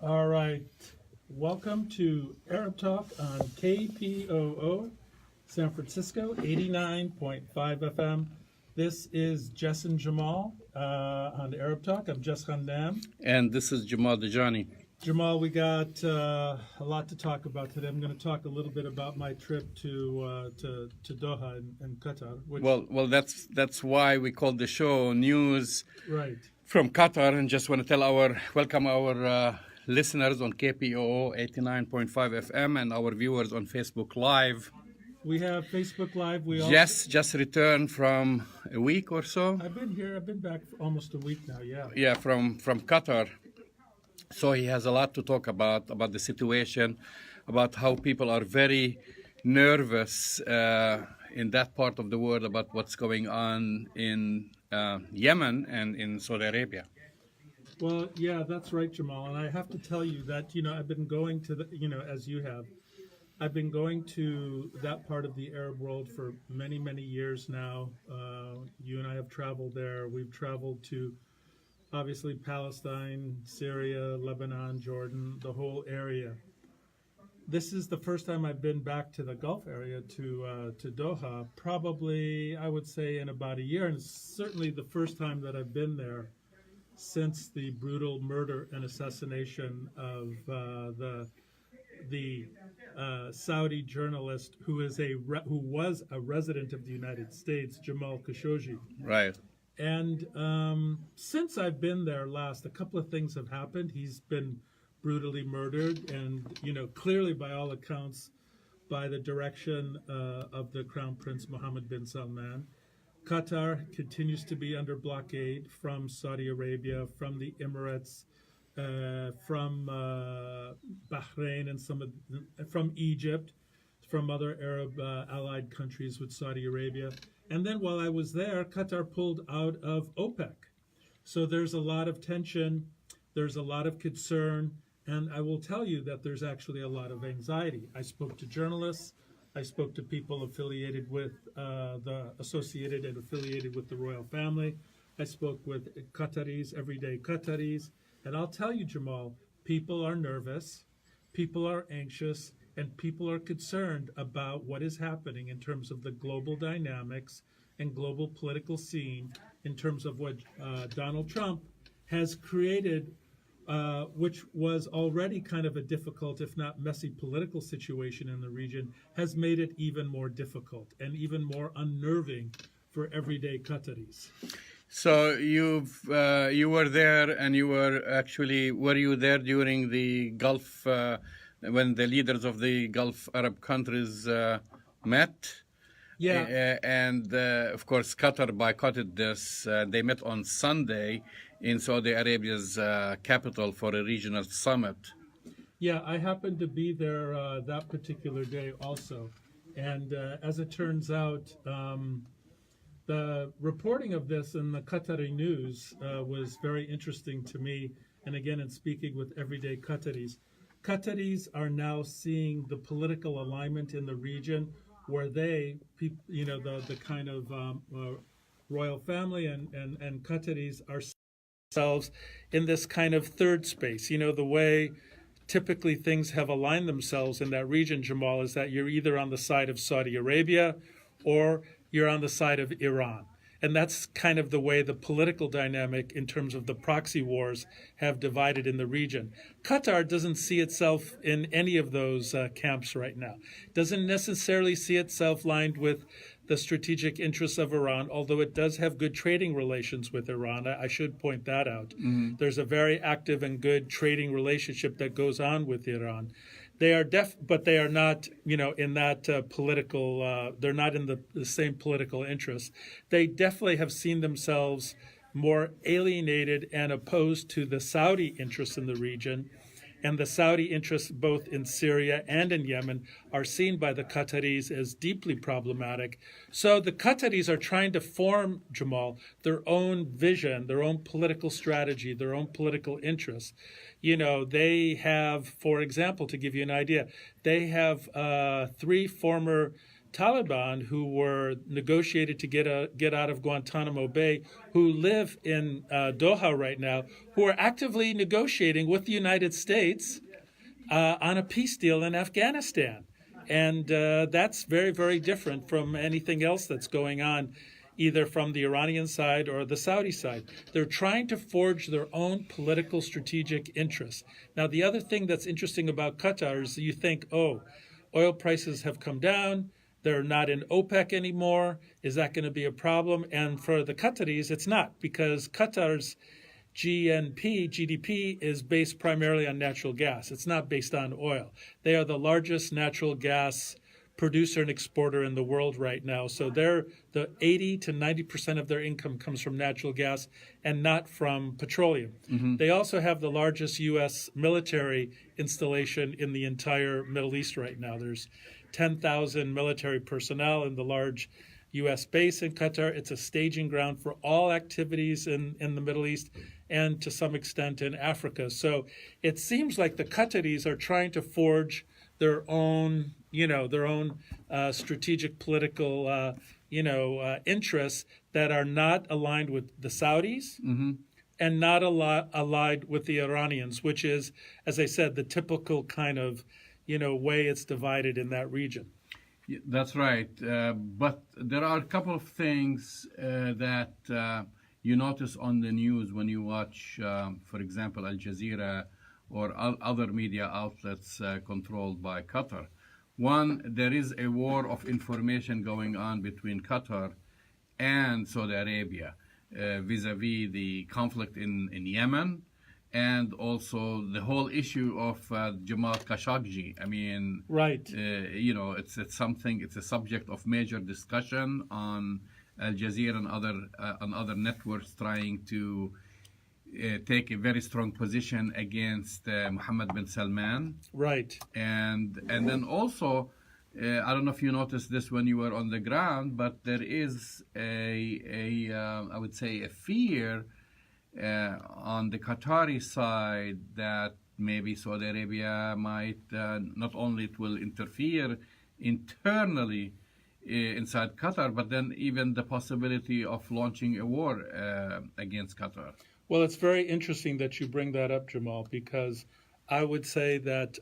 All right. Welcome to Arab Talk on KPOO, San Francisco, 89.5 FM. This is Jess and Jamal on Arab Talk. I'm Jess Khandam. And this is Jamal Dajani. Jamal, we got a lot to talk about today. I'm going to talk a little bit about my trip to Doha in Qatar. Well, that's why we called the show News Right. from Qatar, and just want to welcome our listeners on KPOO 89.5 FM and our viewers on Facebook Live. We have Facebook Live. Jess just returned from a week or so. I've been back for almost a week now. Yeah. Yeah, from Qatar. So he has a lot to talk about the situation, about how people are very nervous in that part of the world about what's going on in Yemen and in Saudi Arabia. Well, yeah, that's right, Jamal. And I have to tell you that, I've been going to as you have, I've been going to that part of the Arab world for many, many years now. You and I have traveled there. We've traveled to, obviously, Palestine, Syria, Lebanon, Jordan, the whole area. This is the first time I've been back to the Gulf area, to Doha, probably, I would say, in about a year. And it's certainly the first time that I've been there since the brutal murder and assassination of the Saudi journalist who was a resident of the United States, Jamal Khashoggi. Right. And since I've been there last, a couple of things have happened. He's been brutally murdered, and clearly, by all accounts, by the direction of the Crown Prince Mohammed bin Salman. Qatar continues to be under blockade from Saudi Arabia, from the Emirates, from Bahrain, and from Egypt, from other Arab allied countries with Saudi Arabia. And then while I was there, Qatar pulled out of OPEC. So there's a lot of tension, there's a lot of concern, and I will tell you that there's actually a lot of anxiety. I spoke to journalists, I spoke to people affiliated with associated with the royal family. I spoke with Qataris, everyday Qataris. And I'll tell you, Jamal, people are nervous, people are anxious, and people are concerned about what is happening in terms of the global dynamics and global political scene, in terms of what Donald Trump has created, which was already kind of a difficult, if not messy, political situation in the region, has made it even more difficult and even more unnerving for everyday Qataris. So you were there, and were you there during the Gulf, when the leaders of the Gulf Arab countries met? Yeah. And of course, Qatar boycotted this. They met on Sunday in Saudi Arabia's capital for a regional summit. Yeah, I happened to be there that particular day also. And as it turns out, the reporting of this in the Qatari news was very interesting to me. And again, in speaking with everyday Qataris, Qataris are now seeing the political alignment in the region where the kind of royal family and Qataris are themselves in this kind of third space. The way typically things have aligned themselves in that region, Jamal, is that you're either on the side of Saudi Arabia or you're on the side of Iran. And that's kind of the way the political dynamic in terms of the proxy wars have divided in the region. Qatar doesn't see itself in any of those camps right now. Doesn't necessarily see itself lined with the strategic interests of Iran, although it does have good trading relations with Iran. I should point that out. Mm-hmm. There's a very active and good trading relationship that goes on with Iran. They are but they are not, in that political. They're not in the same political interests. They definitely have seen themselves more alienated and opposed to the Saudi interests in the region, and the Saudi interests both in Syria and in Yemen are seen by the Qataris as deeply problematic. So the Qataris are trying to form, Jamal, their own vision, their own political strategy, their own political interests. They have, for example, to give you an idea, they have 3 former Taliban who were negotiated to get out of Guantanamo Bay, who live in Doha right now, who are actively negotiating with the United States on a peace deal in Afghanistan. And that's very, very different from anything else that's going on, either from the Iranian side or the Saudi side. They're trying to forge their own political strategic interests. Now, the other thing that's interesting about Qatar is you think, oh, oil prices have come down, they're not in OPEC anymore, is that going to be a problem? And for the Qataris, it's not, because Qatar's GDP is based primarily on natural gas. It's not based on oil. They are the largest natural gas producer and exporter in the world right now. So they're the 80 to 90% of their income comes from natural gas and not from petroleum. Mm-hmm. They also have the largest U.S. military installation in the entire Middle East right now. There's 10,000 military personnel in the large U.S. base in Qatar. It's a staging ground for all activities in the Middle East and to some extent in Africa. So it seems like the Qataris are trying to forge their own strategic political, interests that are not aligned with the Saudis mm-hmm. and not allied with the Iranians, which is, as I said, the typical kind of, way it's divided in that region. That's right. But there are a couple of things that you notice on the news when you watch, for example, Al Jazeera or other media outlets controlled by Qatar. One, there is a war of information going on between Qatar and Saudi Arabia vis-a-vis the conflict in Yemen and also the whole issue of Jamal Khashoggi. I mean, right. It's a subject of major discussion on Al Jazeera and other networks trying to take a very strong position against Mohammed bin Salman. Right. And then also, I don't know if you noticed this when you were on the ground, but there is I would say a fear on the Qatari side that maybe Saudi Arabia might not only it will interfere internally inside Qatar, but then even the possibility of launching a war against Qatar. Well, it's very interesting that you bring that up, Jamal, because I would say that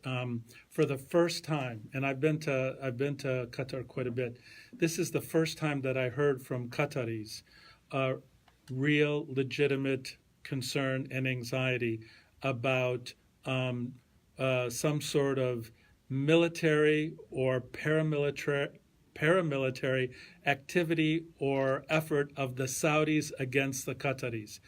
for the first time, and I've been to Qatar quite a bit, this is the first time that I heard from Qataris real, legitimate concern and anxiety about some sort of military or paramilitary activity or effort of the Saudis against the Qataris.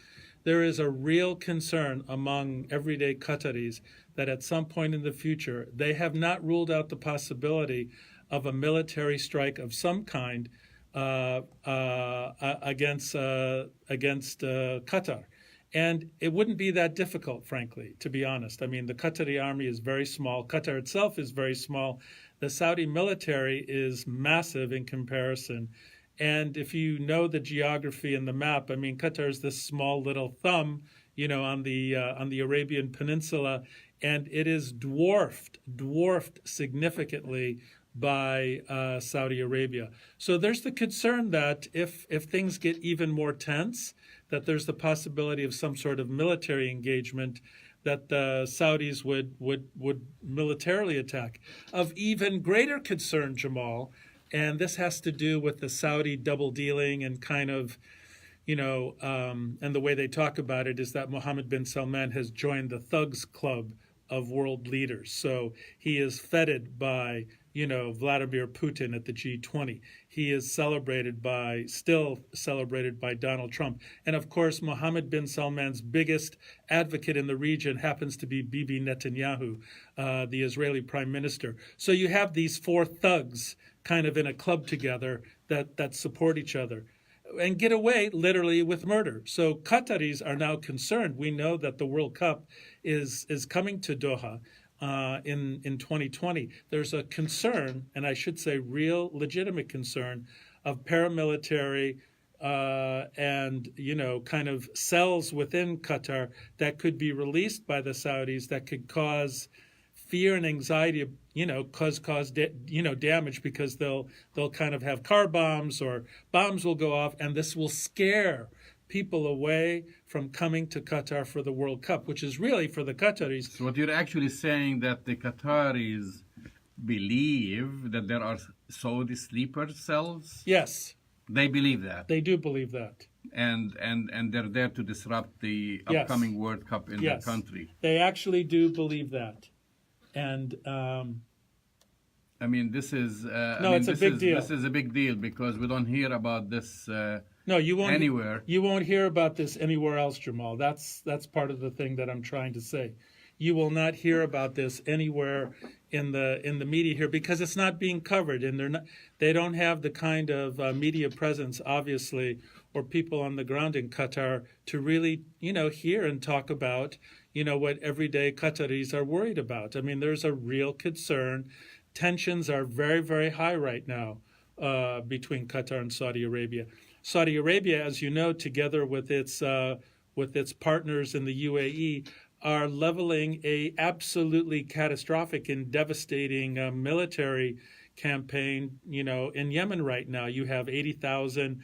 There is a real concern among everyday Qataris that at some point in the future, they have not ruled out the possibility of a military strike of some kind against Qatar. And it wouldn't be that difficult, frankly, to be honest. I mean, the Qatari army is very small. Qatar itself is very small. The Saudi military is massive in comparison. And if you know the geography and the map, I mean, Qatar is this small little thumb, on the Arabian Peninsula, and it is dwarfed significantly by Saudi Arabia. So there's the concern that if things get even more tense, that there's the possibility of some sort of military engagement that the Saudis would militarily attack. Of even greater concern, Jamal, and this has to do with the Saudi double dealing and kind of, and the way they talk about it is that Mohammed bin Salman has joined the thugs club of world leaders. So he is feted by, Vladimir Putin at the G20. He is still celebrated by Donald Trump. And of course, Mohammed bin Salman's biggest advocate in the region happens to be Bibi Netanyahu, the Israeli prime minister. So you have these four thugs kind of in a club together that support each other and get away literally with murder. So Qataris are now concerned. We know that the World Cup is coming to Doha in 2020. There's a concern, and I should say real legitimate concern, of paramilitary and, kind of cells within Qatar that could be released by the Saudis that could cause fear and anxiety, cause damage, because they'll kind of have car bombs or bombs will go off, and this will scare people away from coming to Qatar for the World Cup, which is really for the Qataris. So what you're actually saying that the Qataris believe that there are Saudi sleeper cells? Yes, They believe that. they do believe that. And they're there to disrupt the Yes. upcoming World Cup in Yes, their country. they actually do believe that. And I mean, this is it's a big deal. This is a big deal because we don't hear about this no, you won't anywhere. You won't hear about this anywhere else, Jamal. That's part of the thing that I'm trying to say. You will not hear about this anywhere in the media here because it's not being covered, and they don't have the kind of media presence, obviously, or people on the ground in Qatar to really hear and talk about what everyday Qataris are worried about. I mean, there's a real concern. Tensions are very, very high right now between Qatar and Saudi Arabia. Saudi Arabia, as you know, together with its partners in the UAE, are leveling a absolutely catastrophic and devastating military campaign, in Yemen right now. You have 80,000,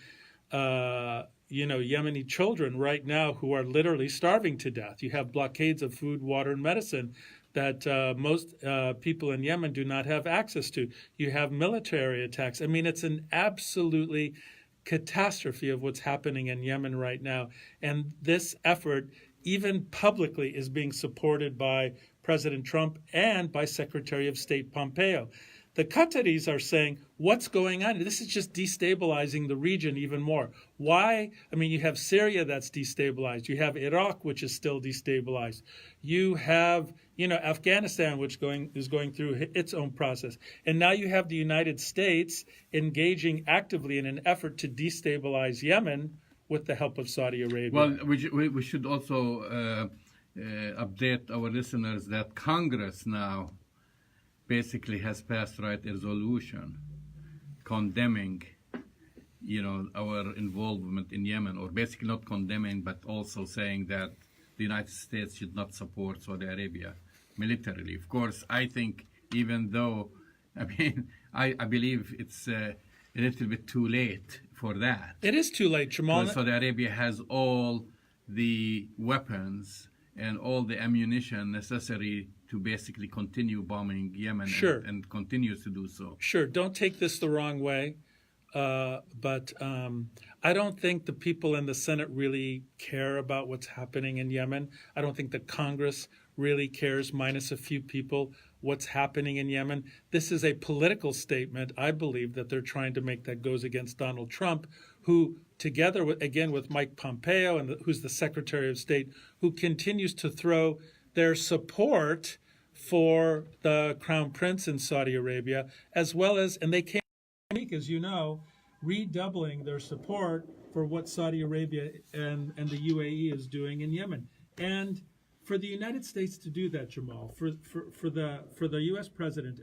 Yemeni children right now who are literally starving to death. You have blockades of food, water, and medicine that most people in Yemen do not have access to. You have military attacks. I mean, it's an absolutely catastrophe of what's happening in Yemen right now. And this effort, even publicly, is being supported by President Trump and by Secretary of State Pompeo. The Qataris are saying, what's going on? This is just destabilizing the region even more. Why? I mean, you have Syria that's destabilized. You have Iraq, which is still destabilized. You have, Afghanistan, which is going through its own process. And now you have the United States engaging actively in an effort to destabilize Yemen with the help of Saudi Arabia. Well, we should also update our listeners that Congress now basically has passed a resolution condemning, our involvement in Yemen, or basically not condemning, but also saying that the United States should not support Saudi Arabia militarily. Of course, I think even though, I believe it's a little bit too late for that. It is too late, Jamal. Because Saudi Arabia has all the weapons and all the ammunition necessary to basically continue bombing Yemen. Sure. and continues to do so. Sure, don't take this the wrong way, but I don't think the people in the Senate really care about what's happening in Yemen. I don't think the Congress really cares, minus a few people, what's happening in Yemen. This is a political statement, I believe, that they're trying to make that goes against Donald Trump, who, together with Mike Pompeo, who's the Secretary of State, who continues to throw their support for the Crown Prince in Saudi Arabia, as well as, and they came this week, as you know, redoubling their support for what Saudi Arabia and the UAE is doing in Yemen. And for the United States to do that, Jamal, for the U.S. President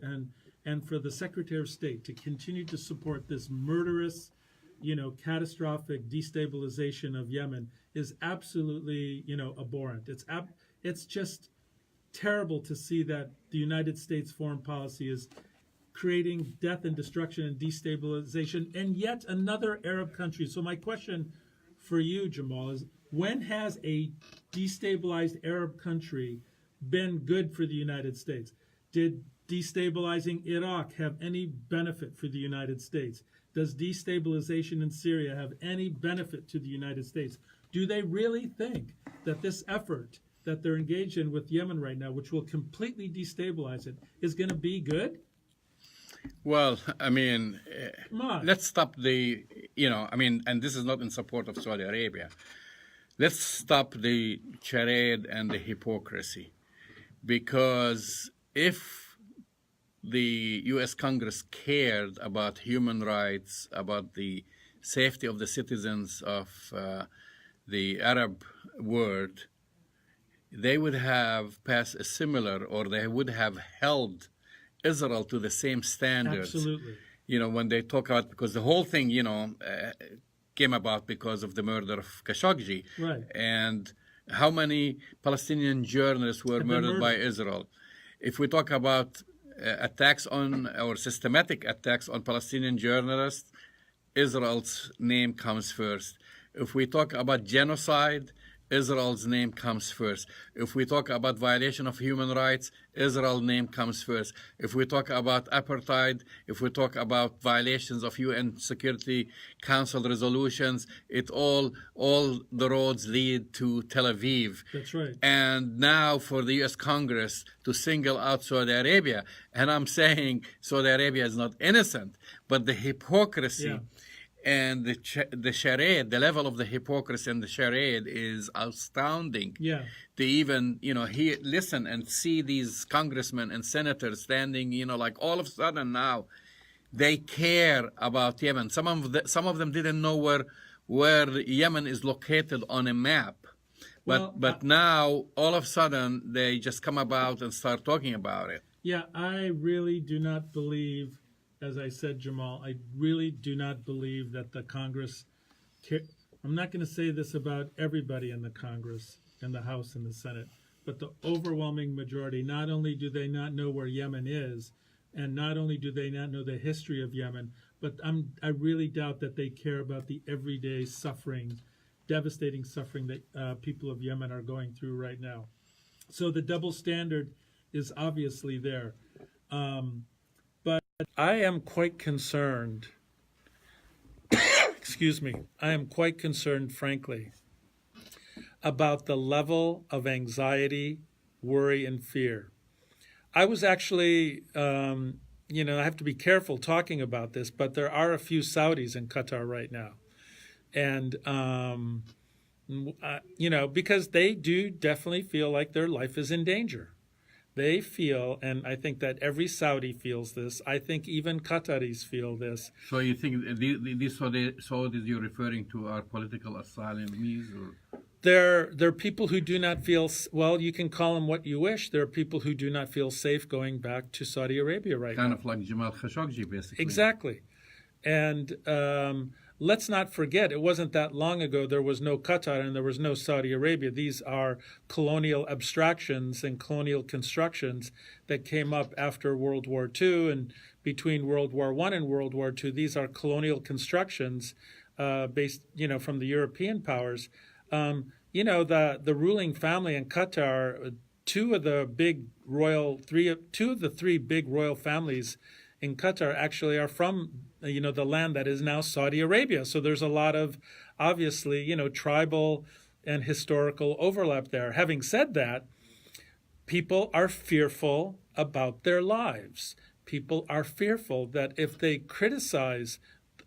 and for the Secretary of State to continue to support this murderous, catastrophic destabilization of Yemen is absolutely, abhorrent. It's just terrible to see that the United States foreign policy is creating death and destruction and destabilization in yet another Arab country. So my question for you, Jamal, is when has a destabilized Arab country been good for the United States? Did destabilizing Iraq have any benefit for the United States? Does destabilization in Syria have any benefit to the United States? Do they really think that this effort that they're engaged in with Yemen right now, which will completely destabilize it, is going to be good? Well, come on. Let's stop the, and this is not in support of Saudi Arabia. Let's stop the charade and the hypocrisy. Because if the U.S. Congress cared about human rights, about the safety of the citizens of the Arab world, they would have passed a similar, or they would have held Israel to the same standards. Absolutely. When they talk about, because the whole thing, came about because of the murder of Khashoggi. Right. And how many Palestinian journalists were murdered by Israel. If we talk about attacks on or systematic attacks on Palestinian journalists, Israel's name comes first. If we talk about genocide, Israel's name comes first. If we talk about violation of human rights, Israel's name comes first. If we talk about apartheid, if we talk about violations of UN Security Council resolutions, all the roads lead to Tel Aviv. That's right. And now for the U.S. Congress to single out Saudi Arabia, and I'm saying Saudi Arabia is not innocent, but the hypocrisy and the charade, the level of the hypocrisy and the charade is astounding. Yeah. To even, listen and see these congressmen and senators standing, like all of a sudden now, they care about Yemen. Some of them didn't know where Yemen is located on a map. But now, all of a sudden, they just come about and start talking about it. Yeah, I really do not believe, as I said, Jamal, I really do not believe that the Congress, I'm not going to say this about everybody in the Congress, in the House and the Senate, but the overwhelming majority, not only do they not know where Yemen is, and not only do they not know the history of Yemen, but I really doubt that they care about the everyday suffering, devastating suffering that people of Yemen are going through right now. So the double standard is obviously there. But I am quite concerned, excuse me, I am quite concerned, frankly, about the level of anxiety, worry, and fear. I was actually, I have to be careful talking about this, but there are a few Saudis in Qatar right now. And, because they do definitely feel like their life is in danger. They feel, and I think that every Saudi feels this, I think even Qataris feel this. So you think these Saudis you're referring to are political asylees? Or? They're people who do not feel, well, you can call them what you wish. There are people who do not feel safe going back to Saudi Arabia right now. Kind of like Jamal Khashoggi, basically. Exactly. And let's not forget, it wasn't that long ago there was no Qatar and there was no Saudi Arabia. These are colonial abstractions and colonial constructions that came up after World War II and between World War I and World War II. These are colonial constructions based, from the European powers. The ruling family in Qatar, two of the three big royal families in Qatar actually are from the land that is now Saudi Arabia. So there's a lot of, obviously, tribal and historical overlap there. Having said that, people are fearful about their lives. People are fearful that if they criticize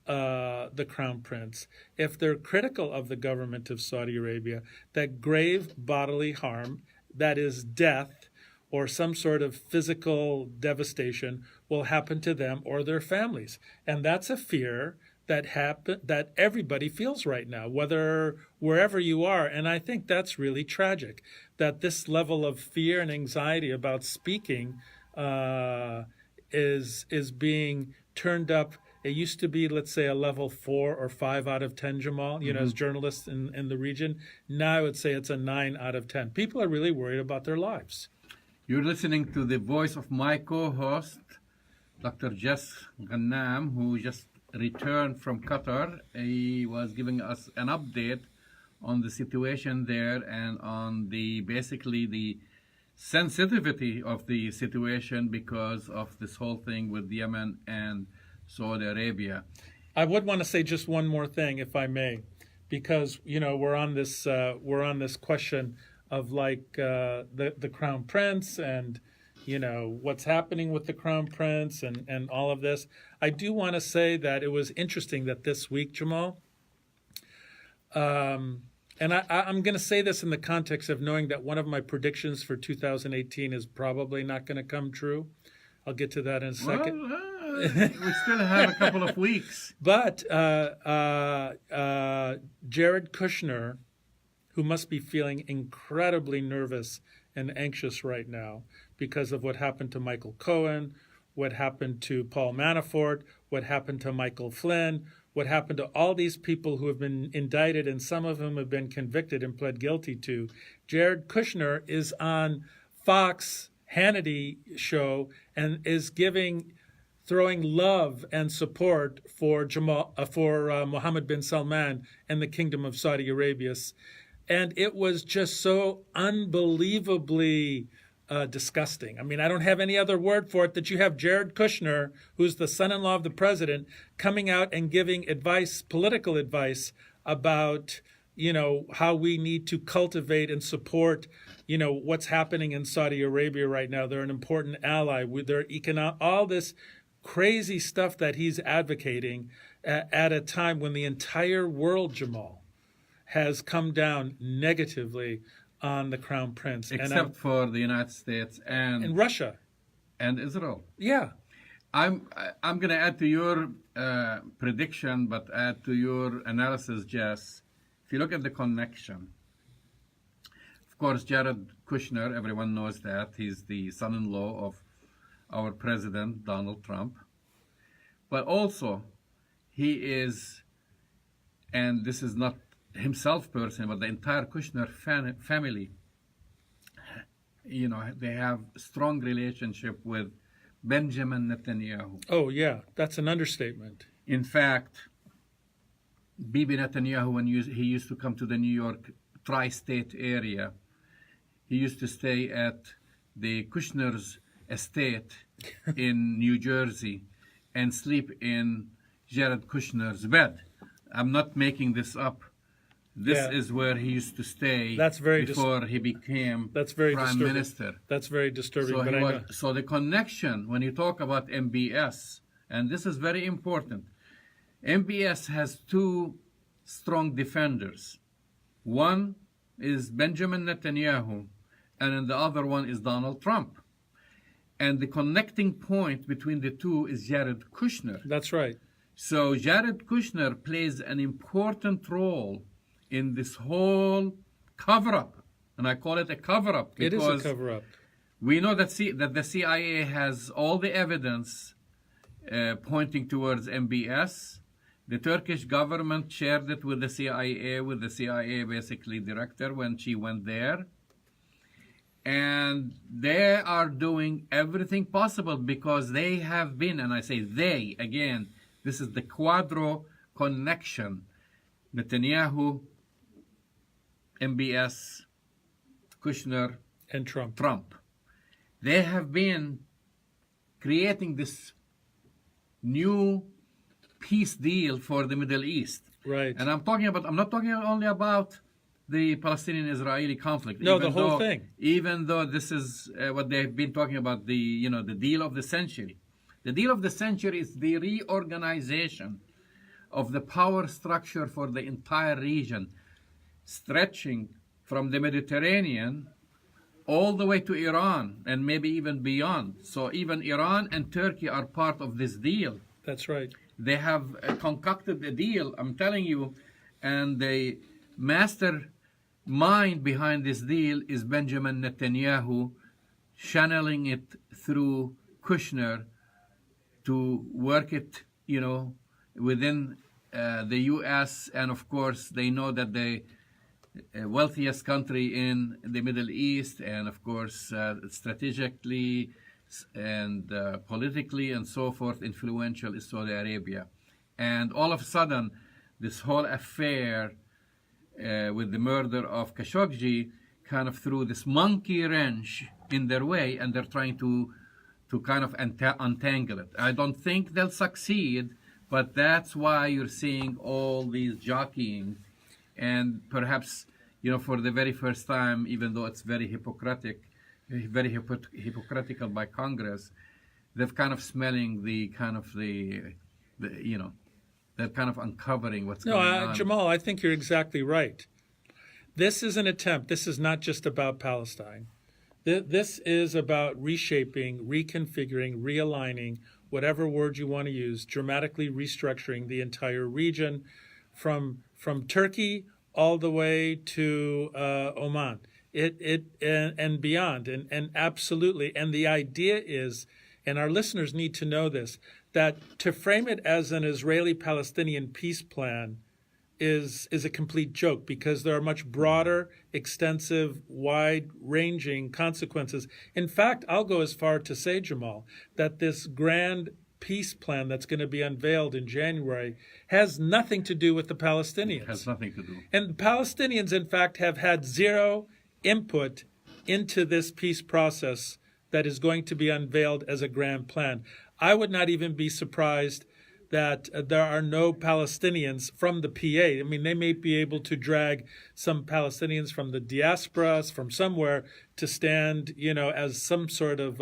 the Crown Prince, if they're critical of the government of Saudi Arabia, that grave bodily harm, that is death, or some sort of physical devastation will happen to them or their families. And that's a fear that everybody feels right now, wherever you are. And I think that's really tragic, that this level of fear and anxiety about speaking is being turned up. It used to be, let's say, a level 4 or 5 out of 10, Jamal, as journalists in the region. Now I would say it's a 9 out of 10. People are really worried about their lives. You're listening to the voice of my co-host, Dr. Jess Ghannam, who just returned from Qatar. He was giving us an update on the situation there and on basically the sensitivity of the situation because of this whole thing with Yemen and Saudi Arabia. I would want to say just one more thing, if I may, because we're on this question of the Crown Prince and what's happening with the Crown Prince and all of this. I do want to say that it was interesting that this week, Jamal, and I'm going to say this in the context of knowing that one of my predictions for 2018 is probably not going to come true. I'll get to that in a second. Well, we still have a couple of weeks. But Jared Kushner, who must be feeling incredibly nervous and anxious right now because of what happened to Michael Cohen, what happened to Paul Manafort, what happened to Michael Flynn, what happened to all these people who have been indicted and some of whom have been convicted and pled guilty to. Jared Kushner is on Fox Hannity show and is throwing love and support for Mohammed bin Salman and the Kingdom of Saudi Arabia. And it was just so unbelievably disgusting. I mean, I don't have any other word for it, that you have Jared Kushner, who's the son-in-law of the president, coming out and giving advice, political advice, about, how we need to cultivate and support, what's happening in Saudi Arabia right now. They're an important ally with their all this crazy stuff that he's advocating at a time when the entire world, Jamal, has come down negatively on the Crown Prince. Except for the United States and Russia. And Israel. Yeah. I'm going to add to your prediction, but add to your analysis, Jess. If you look at the connection, of course, Jared Kushner, everyone knows that. He's the son-in-law of our president, Donald Trump. But also, he is, and this is not himself personally, but the entire Kushner family, they have strong relationship with Benjamin Netanyahu. Oh, yeah, that's an understatement. In fact, Bibi Netanyahu, when he used to come to the New York tri-state area, he used to stay at the Kushner's estate in New Jersey and sleep in Jared Kushner's bed. I'm not making this up. This is where he used to stay before he became prime minister. That's very disturbing. So the connection, when you talk about MBS, and this is very important, MBS has two strong defenders. One is Benjamin Netanyahu, and then the other one is Donald Trump. And the connecting point between the two is Jared Kushner. That's right. So Jared Kushner plays an important role in this whole cover-up. And I call it a cover-up because it is a cover-up. We know that the CIA has all the evidence pointing towards MBS. The Turkish government shared it with the CIA basically director when she went there. And they are doing everything possible because they have been, and I say they, again, this is the quadro connection. Netanyahu, MBS, Kushner, and Trump. They have been creating this new peace deal for the Middle East. Right. And I'm not talking only about the Palestinian-Israeli conflict. No, the whole thing. Even though this is what they've been talking about, the deal of the century. The deal of the century is the reorganization of the power structure for the entire region, stretching from the Mediterranean all the way to Iran and maybe even beyond. So even Iran and Turkey are part of this deal. That's right. They have concocted a deal, I'm telling you, and the master mind behind this deal is Benjamin Netanyahu, channeling it through Kushner to work it, within the U.S. And of course, they know that the wealthiest country in the Middle East, and of course, strategically and politically and so forth, influential is Saudi Arabia. And all of a sudden, this whole affair with the murder of Khashoggi kind of threw this monkey wrench in their way, and they're trying to kind of untangle it. I don't think they'll succeed, but that's why you're seeing all these jockeying, and perhaps, for the very first time, even though it's very hypocritical by Congress, they're kind of smelling they're kind of uncovering what's going on. Jamal, I think you're exactly right. This is an attempt. This is not just about Palestine. This is about reshaping, reconfiguring, realigning, whatever word you want to use, dramatically restructuring the entire region from Turkey all the way to Oman, and beyond, and absolutely. And the idea is, and our listeners need to know this, that to frame it as an Israeli-Palestinian peace plan is a complete joke, because there are much broader, extensive, wide-ranging consequences. In fact, I'll go as far to say, Jamal, that this grand peace plan that's going to be unveiled in January has nothing to do with the Palestinians. It has nothing to do. And the Palestinians, in fact, have had zero input into this peace process that is going to be unveiled as a grand plan. I would not even be surprised that there are no Palestinians from the PA. I mean, they may be able to drag some Palestinians from the diaspora, from somewhere, to stand, as some sort of,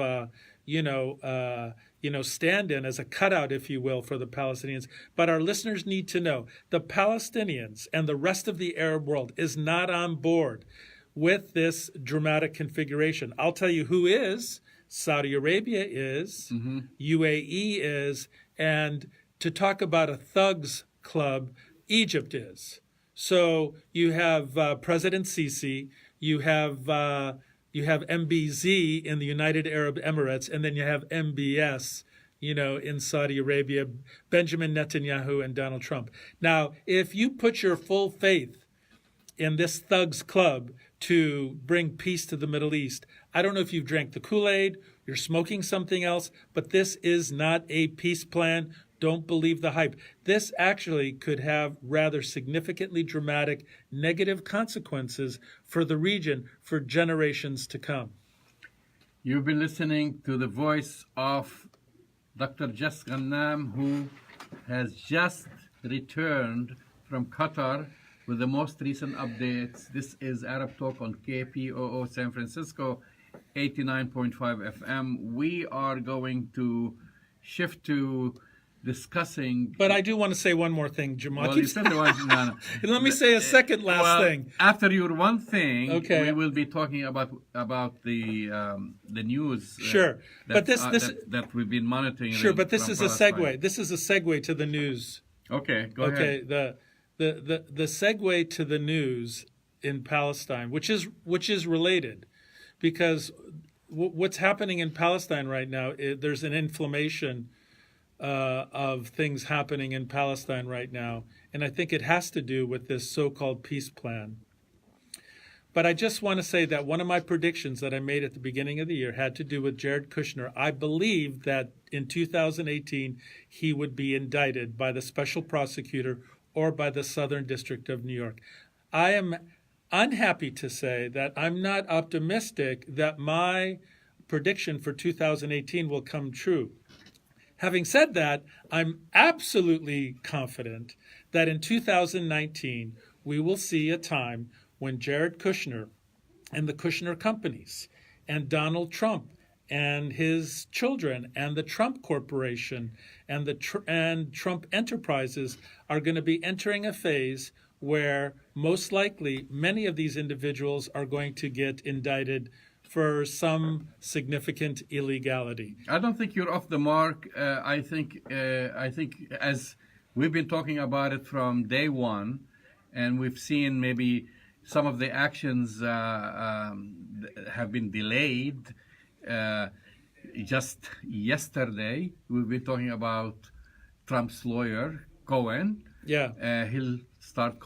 stand-in, as a cutout, if you will, for the Palestinians. But our listeners need to know the Palestinians and the rest of the Arab world is not on board with this dramatic configuration. I'll tell you who is. Saudi Arabia is, UAE is, and to talk about a thugs club, Egypt is. So you have President Sisi, you have MBZ in the United Arab Emirates, and then you have MBS, in Saudi Arabia, Benjamin Netanyahu and Donald Trump. Now, if you put your full faith in this thugs club to bring peace to the Middle East, I don't know if you've drank the Kool-Aid, you're smoking something else, but this is not a peace plan. Don't believe the hype. This actually could have rather significantly dramatic negative consequences for the region for generations to come. You've been listening to the voice of Dr. Jess, who has just returned from Qatar with the most recent updates. This is Arab Talk on KPOO San Francisco, 89.5 FM. We are going to shift to discussing... But I do want to say one more thing, Jamal. Well, you said there was... No. Let me say a second last thing. After your one thing, okay, we will be talking about the news. Sure, but that we've been monitoring. Sure, but this is a segue. This is a segue to the news. Okay, go ahead. Okay, the segue to the news in Palestine, which is related, because what's happening in Palestine right now, there's an inflammation of things happening in Palestine right now, and I think it has to do with this so-called peace plan. But I just want to say that one of my predictions that I made at the beginning of the year had to do with Jared Kushner. I believed that in 2018 he would be indicted by the special prosecutor or by the Southern District of New York. I am unhappy to say that I'm not optimistic that my prediction for 2018 will come true. Having said that, I'm absolutely confident that in 2019 we will see a time when Jared Kushner and the Kushner companies and Donald Trump and his children and the Trump Corporation and Trump Enterprises are going to be entering a phase where most likely many of these individuals are going to get indicted for some significant illegality. I don't think you're off the mark. I think as we've been talking about it from day one, and we've seen maybe some of the actions have been delayed. Just yesterday, we've been talking about Trump's lawyer, Cohen. Yeah. He'll start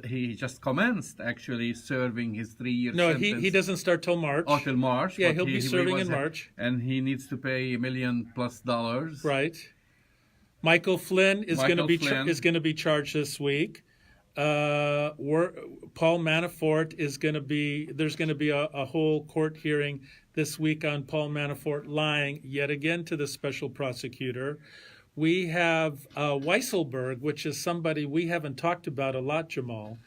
he just commenced actually serving his 3-year sentence. No, he doesn't start till March. Oh, till March. Yeah, he'll be serving in March. And he needs to pay $1 million+. Right. Michael Flynn is going to be charged this week. Paul Manafort is going to be. There's going to be a whole court hearing this week on Paul Manafort lying yet again to the special prosecutor. We have Weisselberg, which is somebody we haven't talked about a lot, Jamal.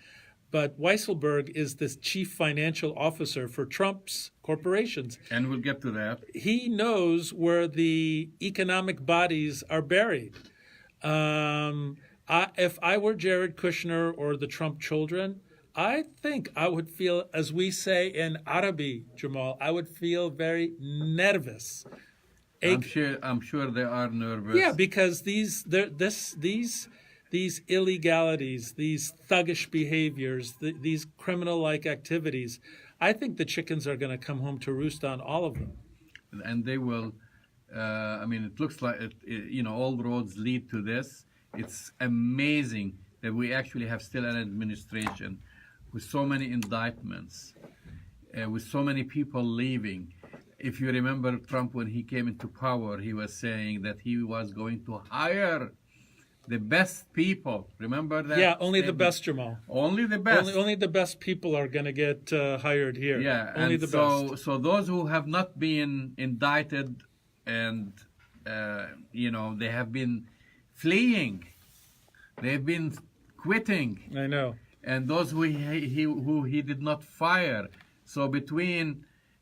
But Weisselberg is the chief financial officer for Trump's corporations. And we'll get to that. He knows where the economic bodies are buried. If I were Jared Kushner or the Trump children, I think I would feel, as we say in Arabic, Jamal, I would feel very nervous. I'm sure they are nervous. Yeah, because these illegalities, these thuggish behaviors, these criminal-like activities, I think the chickens are going to come home to roost on all of them. And they will. It looks like all roads lead to this. It's amazing that we actually have still an administration with so many indictments, with so many people leaving. If you remember Trump, when he came into power, he was saying that he was going to hire the best people. Remember that? Yeah, only the statement? best, Jamal. Only the best. Only the best people are going to get hired here. Yeah, only and the best. so those who have not been indicted and they have been fleeing, they've been quitting, I know. and those who he did not fire. So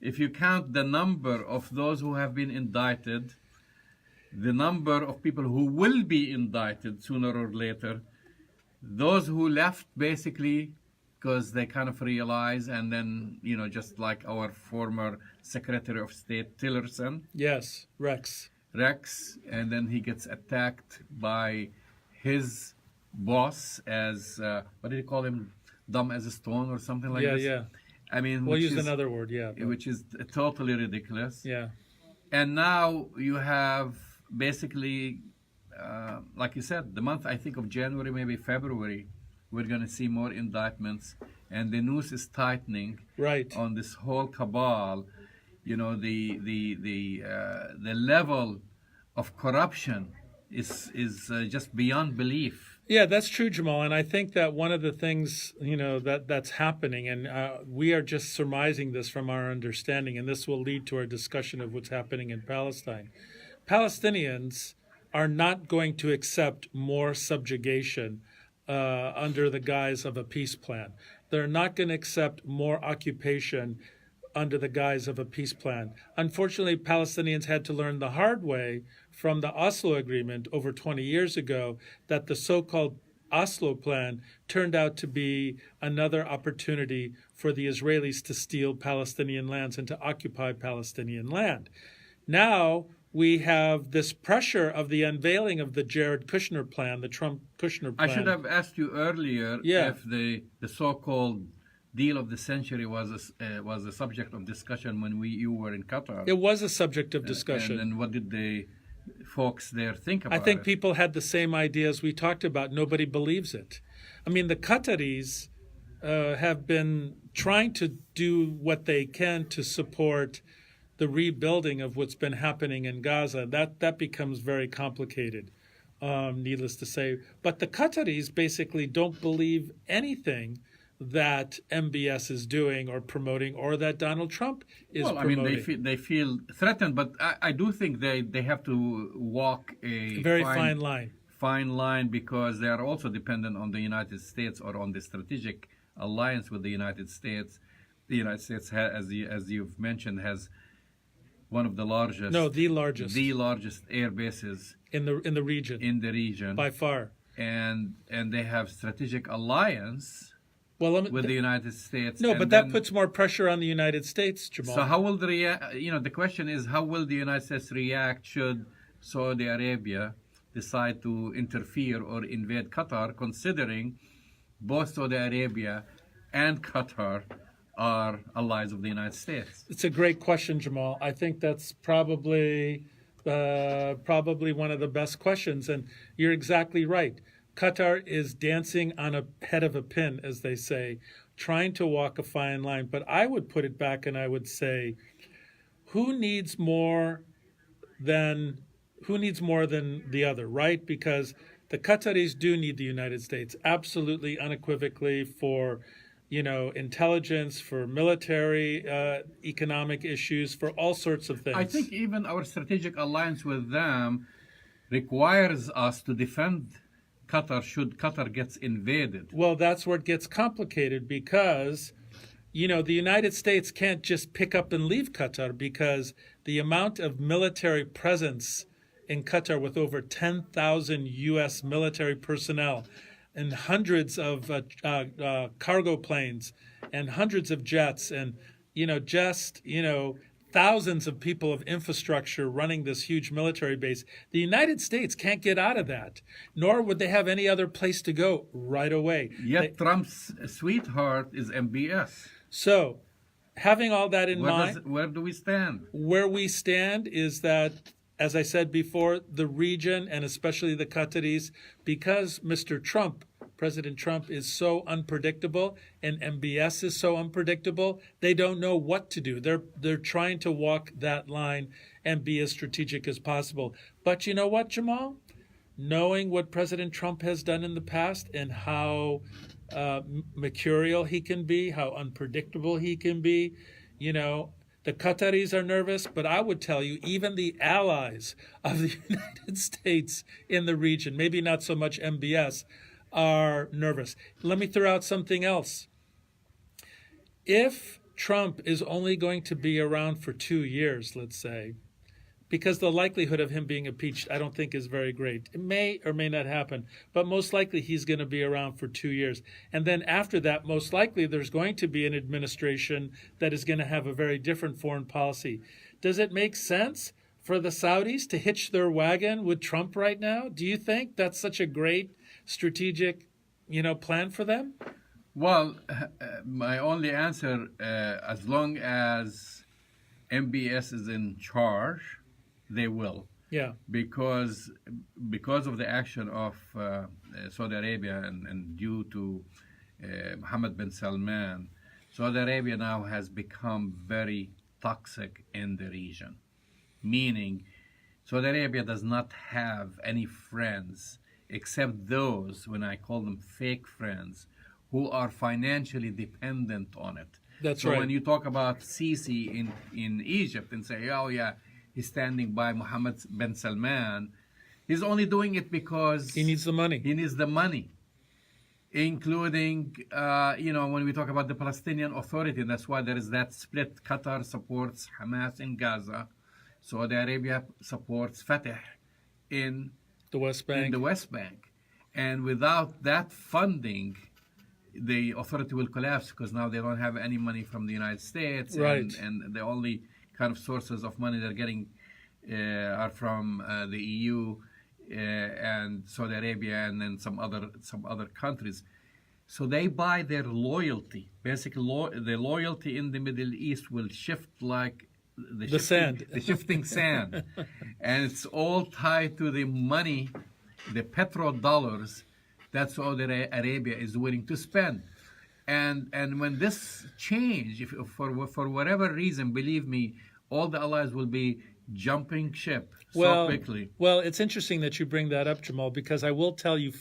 if you count the number of those who have been indicted, the number of people who will be indicted sooner or later, those who left basically because they kind of realize, and then, just like our former Secretary of State Tillerson, Yes, Rex, and then he gets attacked by his boss as, what did he call him, dumb as a stone or something like this? Yeah. I mean, We'll use another word, yeah. which is totally ridiculous. Yeah. And now you have basically, like you said, the month, I think, of January, maybe February, we're going to see more indictments, and the noose is tightening Right. on this whole cabal. The level of corruption is just beyond belief. Yeah, that's true, Jamal. And I think that one of the things, that's happening, and we are just surmising this from our understanding, and this will lead to our discussion of what's happening in Palestine. Palestinians are not going to accept more subjugation under the guise of a peace plan. They're not going to accept more occupation under the guise of a peace plan. Unfortunately, Palestinians had to learn the hard way from the Oslo Agreement over 20 years ago that the so-called Oslo Plan turned out to be another opportunity for the Israelis to steal Palestinian lands and to occupy Palestinian land. Now we have this pressure of the unveiling of the Jared Kushner plan, the Trump-Kushner plan. I should have asked you earlier if the so-called deal of the century was a subject of discussion when you were in Qatar. It was a subject of discussion. And what did the folks there think about it? I think people had the same ideas we talked about. Nobody believes it. I mean, the Qataris have been trying to do what they can to support the rebuilding of what's been happening in Gaza. That becomes very complicated, needless to say. But the Qataris basically don't believe anything that MBS is doing or promoting, or that Donald Trump is promoting. Well, I mean, they feel threatened, but I do think they have to walk a very fine line. Fine line, because they are also dependent on the United States, or on the strategic alliance with the United States. The United States, as you've mentioned, has one of the largest. No, the largest. The largest air bases in the region. In the region, by far. And they have strategic alliance. With the United States. No, but that puts more pressure on the United States, Jamal. So how will the question is, how will the United States react should Saudi Arabia decide to interfere or invade Qatar, considering both Saudi Arabia and Qatar are allies of the United States? It's a great question, Jamal. I think that's probably one of the best questions, and you're exactly right. Qatar is dancing on a head of a pin, as they say, trying to walk a fine line. But I would put it back and I would say, who needs more than the other, right? Because the Qataris do need the United States, absolutely, unequivocally, for intelligence, for military, economic issues, for all sorts of things. I think even our strategic alliance with them requires us to defend Qatar should Qatar gets invaded. Well, that's where it gets complicated, because, the United States can't just pick up and leave Qatar, because the amount of military presence in Qatar, with over 10,000 U.S. military personnel and hundreds of cargo planes and hundreds of jets and, thousands of people of infrastructure running this huge military base. The United States can't get out of that, nor would they have any other place to go right away. Yet Trump's sweetheart is MBS. So, having all that in mind, where do we stand? Where we stand is that, as I said before, the region, and especially the Qataris, because Mr. Trump President Trump is so unpredictable and MBS is so unpredictable, they don't know what to do. They're trying to walk that line and be as strategic as possible. But you know what, Jamal? Knowing what President Trump has done in the past and how mercurial he can be, how unpredictable he can be, you know, the Qataris are nervous, but I would tell you, even the allies of the United States in the region, maybe not so much MBS, are nervous. Let me throw out something else. If Trump is only going to be around for 2 years, let's say, because the likelihood of him being impeached, I don't think is very great. It may or may not happen, but most likely he's going to be around for 2 years. And then after that, most likely there's going to be an administration that is going to have a very different foreign policy. Does it make sense for the Saudis to hitch their wagon with Trump right now? Do you think that's such a great strategic, plan for them? Well, my only answer, as long as MBS is in charge, they will. Yeah. Because of the action of Saudi Arabia and due to Mohammed bin Salman, Saudi Arabia now has become very toxic in the region. Meaning, Saudi Arabia does not have any friends except those, when I call them fake friends, who are financially dependent on it. That's so right. When you talk about Sisi in Egypt and say, oh yeah, he's standing by Mohammed bin Salman, he's only doing it because he needs the money. He needs the money, including, when we talk about the Palestinian Authority, that's why there is that split. Qatar supports Hamas in Gaza. Saudi Arabia supports Fatah in the West Bank. And without that funding, the authority will collapse because now they don't have any money from the United States. Right. And the only kind of sources of money they're getting are from the EU and Saudi Arabia and then some other countries. So they buy their loyalty. Basically, the loyalty in the Middle East will shift like the shifting sand. And it's all tied to the money, the petrodollars that Saudi Arabia is willing to spend. And when this change, if for whatever reason, believe me, all the allies will be jumping ship so quickly. Well, it's interesting that you bring that up, Jamal, because I will tell you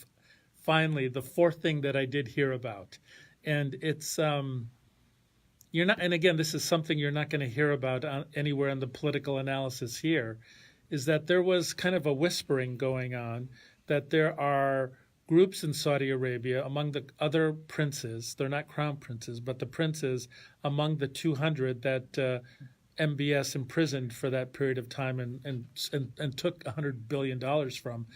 finally the fourth thing that I did hear about. And it's you're not, and again, this is something you're not going to hear about anywhere in the political analysis here, is that there was kind of a whispering going on that there are groups in Saudi Arabia among the other princes, they're not crown princes, but the princes among the 200 that MBS imprisoned for that period of time and took $100 billion from,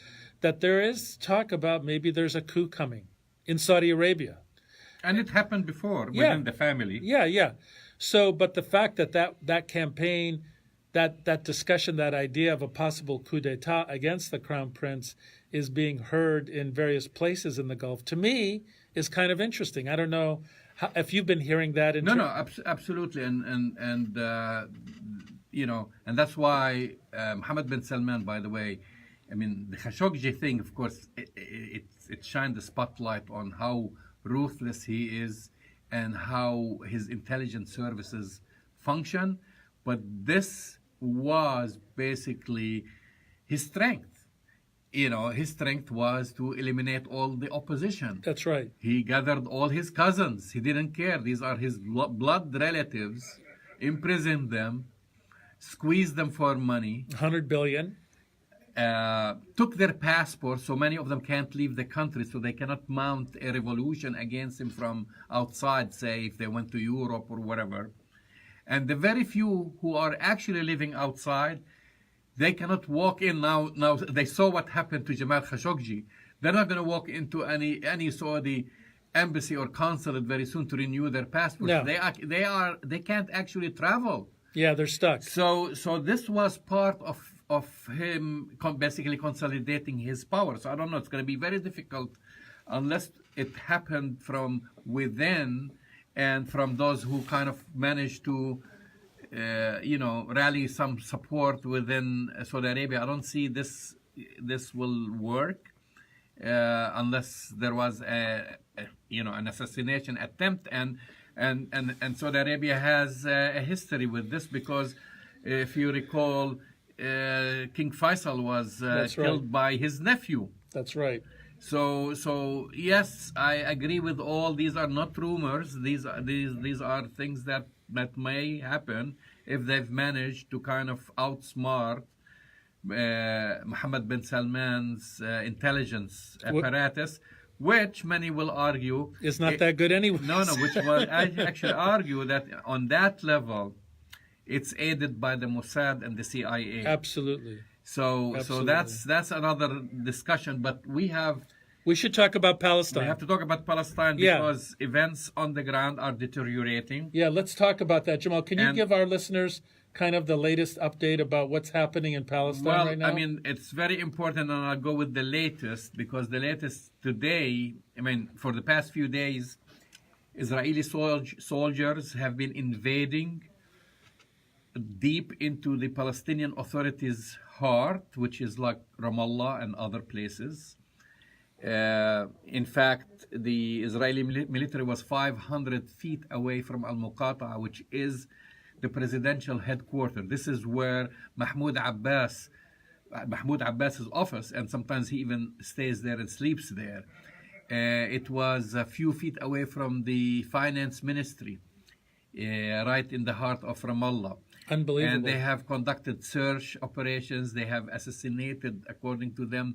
that there is talk about maybe there's a coup coming in Saudi Arabia. And it happened before within the family. Yeah. So, but the fact that campaign, that discussion, that idea of a possible coup d'etat against the crown prince is being heard in various places in the Gulf, to me, is kind of interesting. I don't know if you've been hearing that. Absolutely, and that's why Mohammed bin Salman, by the way, I mean, the Khashoggi thing, of course, it shined the spotlight on how ruthless he is and how his intelligence services function. But this was basically his strength. His strength was to eliminate all the opposition. That's right. He gathered all his cousins. He didn't care. These are his blood relatives, imprisoned them, squeezed them for money. $100 billion. Took their passports, so many of them can't leave the country, so they cannot mount a revolution against him from outside, say, if they went to Europe or whatever. And the very few who are actually living outside, they cannot walk in now. Now they saw what happened to Jamal Khashoggi. They're not going to walk into any Saudi embassy or consulate very soon to renew their passports. No. They can't actually travel. Yeah, they're stuck. So this was part of him basically consolidating his power. So I don't know. It's going to be very difficult unless it happened from within and from those who kind of managed to rally some support within Saudi Arabia. I don't see this will work. unless there was an assassination attempt, and Saudi Arabia has a history with this because if you recall, King Faisal was killed by his nephew. That's right. So yes, I agree with all. These are not rumors. These are things that may happen if they've managed to kind of outsmart Mohammed bin Salman's intelligence apparatus, which many will argue is not that good anyway. No, which will actually argue that on that level, it's aided by the Mossad and the CIA. Absolutely. So that's another discussion. But we should talk about Palestine. We have to talk about Palestine because events on the ground are deteriorating. Yeah, let's talk about that. Jamal, can you give our listeners kind of the latest update about what's happening in Palestine right now? I mean, it's very important, and I'll go with the latest because the latest today, for the past few days, Israeli soldiers have been invading deep into the Palestinian Authority's heart, which is like Ramallah and other places. In fact, the Israeli military was 500 feet away from Al-Muqata'a, which is the presidential headquarters. This is where Mahmoud Abbas's office, and sometimes he even stays there and sleeps there. It was a few feet away from the finance ministry, right in the heart of Ramallah. Unbelievable. And they have conducted search operations. They have assassinated, according to them,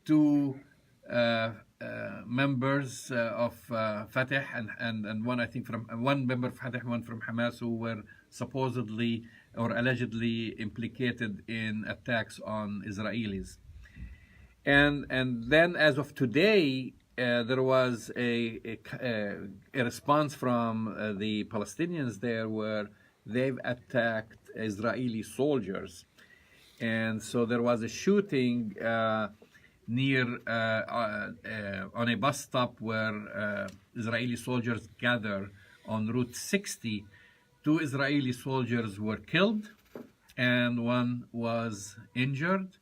two members of Fatah and one, I think, from one member of Fatah, one from Hamas, who were supposedly or allegedly implicated in attacks on Israelis. And then, as of today, there was a response from the Palestinians there, where they've attacked Israeli soldiers, and so there was a shooting near on a bus stop where Israeli soldiers gather on Route 60. 2 Israeli soldiers were killed and one was injured,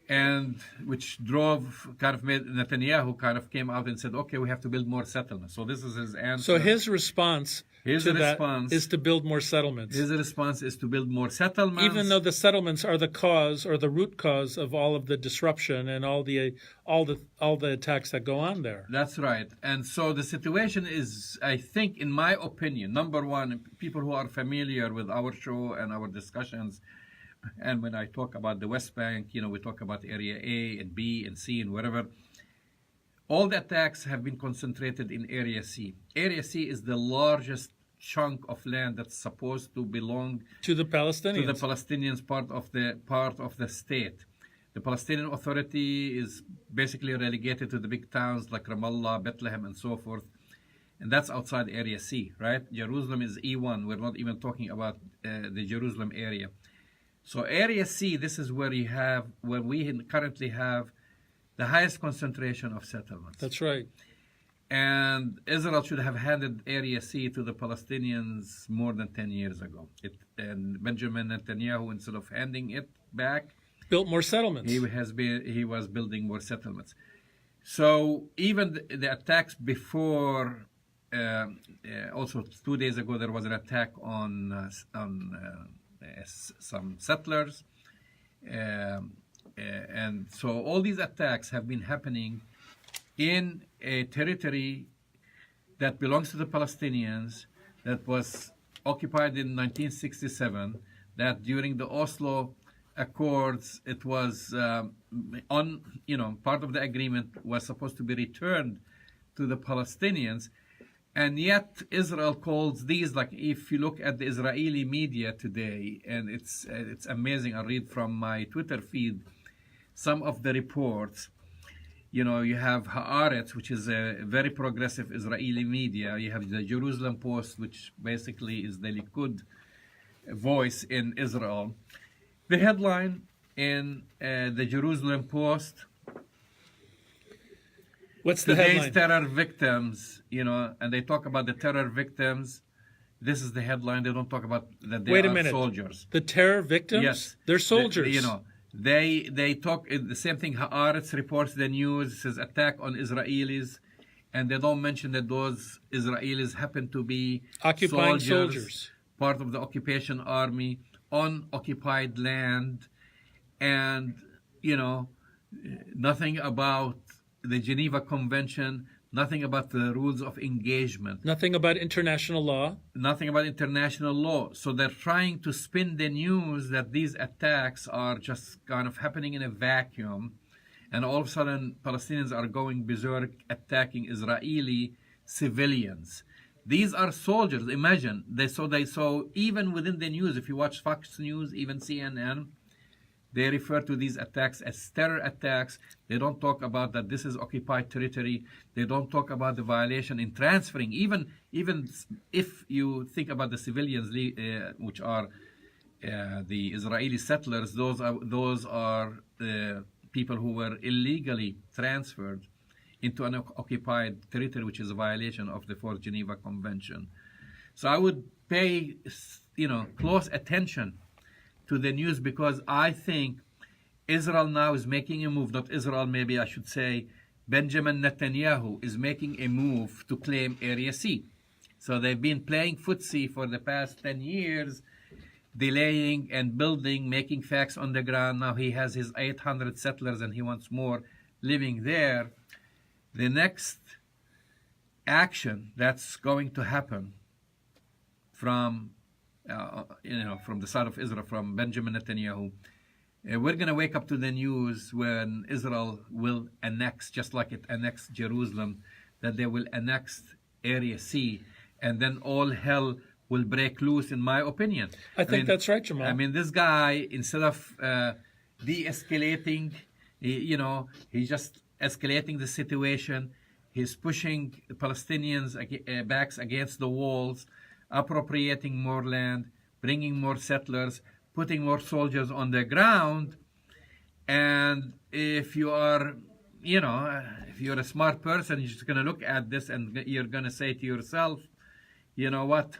and which made Netanyahu came out and said, okay, we have to build more settlements. So this is his answer. So his response that is to build more settlements. His response is to build more settlements. Even though the settlements are the cause or the root cause of all of the disruption and all the attacks that go on there. That's right. And so the situation is, I think, in my opinion, number one, people who are familiar with our show and our discussions, and when I talk about the West Bank, we talk about Area A and B and C and whatever. All the attacks have been concentrated in Area C. Area C is the largest chunk of land that's supposed to belong to the Palestinians. To the Palestinians, part of the state. The Palestinian Authority is basically relegated to the big towns like Ramallah, Bethlehem, and so forth. And that's outside Area C, right? Jerusalem is E1. We're not even talking about the Jerusalem area. So Area C, this is where we currently have the highest concentration of settlements. That's right. And Israel should have handed Area C to the Palestinians more than 10 years ago. And Benjamin Netanyahu, instead of handing it back, built more settlements. He was building more settlements. So even the attacks before, also 2 days ago, there was an attack on some settlers. And so all these attacks have been happening in a territory that belongs to the Palestinians, that was occupied in 1967, that during the Oslo Accords, it was part of the agreement was supposed to be returned to the Palestinians. And yet Israel calls these, like, if you look at the Israeli media today, and it's amazing. I read from my Twitter feed some of the reports. You have Haaretz, which is a very progressive Israeli media. You have the Jerusalem Post, which basically is the Likud voice in Israel. The headline in the Jerusalem Post: what's the today's headline? terror victims, and they talk about the terror victims. This is the headline. They don't talk about that they are soldiers. The terror victims? Yes. They're soldiers. They talk the same thing. Haaretz reports the news, says attack on Israelis, and they don't mention that those Israelis happen to be Occupying soldiers, part of the occupation army on occupied land, and nothing about the Geneva Convention, nothing about the rules of engagement, nothing about international law. nothing about international law. So they're trying to spin the news that these attacks are just kind of happening in a vacuum, and all of a sudden Palestinians are going berserk attacking Israeli civilians. These are soldiers. Imagine they saw even within the news, if you watch Fox News, even CNN, they refer to these attacks as terror attacks. They don't talk about that this is occupied territory. They don't talk about the violation in transferring. Even if you think about the civilians, which are the Israeli settlers, those are people who were illegally transferred into an occupied territory, which is a violation of the Fourth Geneva Convention. So I would pay close attention to the news, because I think Israel now is making a move, not Israel, maybe I should say Benjamin Netanyahu is making a move to claim Area C. So they've been playing footsie for the past 10 years, delaying and building, making facts on the ground. Now he has his 800 settlers and he wants more living there. The next action that's going to happen from the side of Israel, from Benjamin Netanyahu, we're going to wake up to the news when Israel will annex, just like it annexed Jerusalem, that they will annex Area C, and then all hell will break loose, in my opinion. I think that's right, Jamal. I mean, this guy, instead of de-escalating, he's just escalating the situation. He's pushing the Palestinians backs against the walls, appropriating more land, bringing more settlers, putting more soldiers on the ground. And if you are, if you're a smart person, you're just going to look at this and you're going to say to yourself, you know what?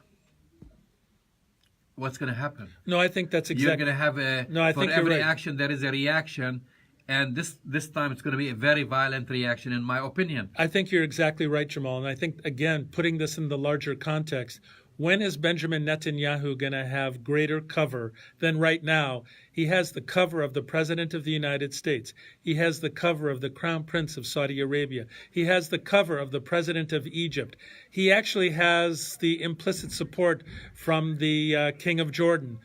What's going to happen? No, I think that's exactly. You're going to have for every action there is a reaction. And this time it's going to be a very violent reaction, in my opinion. I think you're exactly right, Jamal. And I think, again, putting this in the larger context, when is Benjamin Netanyahu going to have greater cover than right now? He has the cover of the President of the United States. He has the cover of the Crown Prince of Saudi Arabia. He has the cover of the President of Egypt. He actually has the implicit support from the King of Jordan.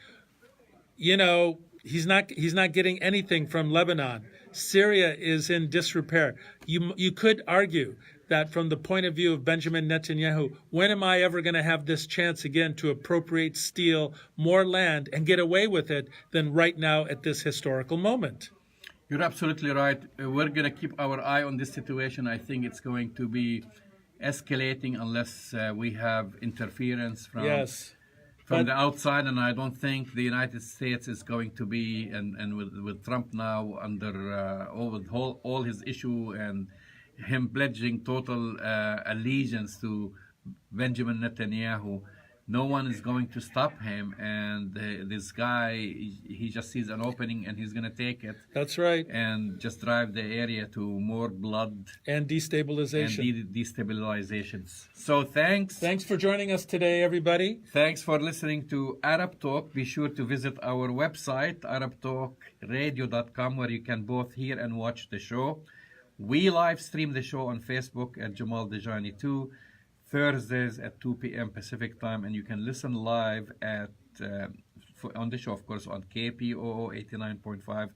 He's not getting anything from Lebanon. Syria is in disrepair. You could argue that from the point of view of Benjamin Netanyahu, when am I ever going to have this chance again to appropriate, steal more land and get away with it than right now at this historical moment? You're absolutely right. We're going to keep our eye on this situation. I think it's going to be escalating unless we have interference from the outside, and I don't think the United States is going to be, and with Trump now under all his issue and him pledging total allegiance to Benjamin Netanyahu, no one is going to stop him. And this guy, he just sees an opening and he's going to take it. That's right. And just drive the area to more blood and destabilization. And destabilizations. So thanks. Thanks for joining us today, everybody. Thanks for listening to Arab Talk. Be sure to visit our website, ArabTalkRadio.com, where you can both hear and watch the show. We live stream the show on Facebook at Jamal Dejani 2, Thursdays at 2 p.m. Pacific time, and you can listen live on the show, of course, on KPOO 89.5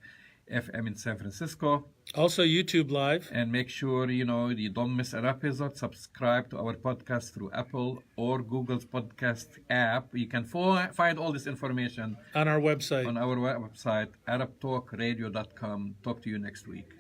FM in San Francisco. Also YouTube Live. And make sure, you don't miss an episode. Subscribe to our podcast through Apple or Google's podcast app. You can find all this information on our website. On our website, ArabTalkRadio.com. Talk to you next week.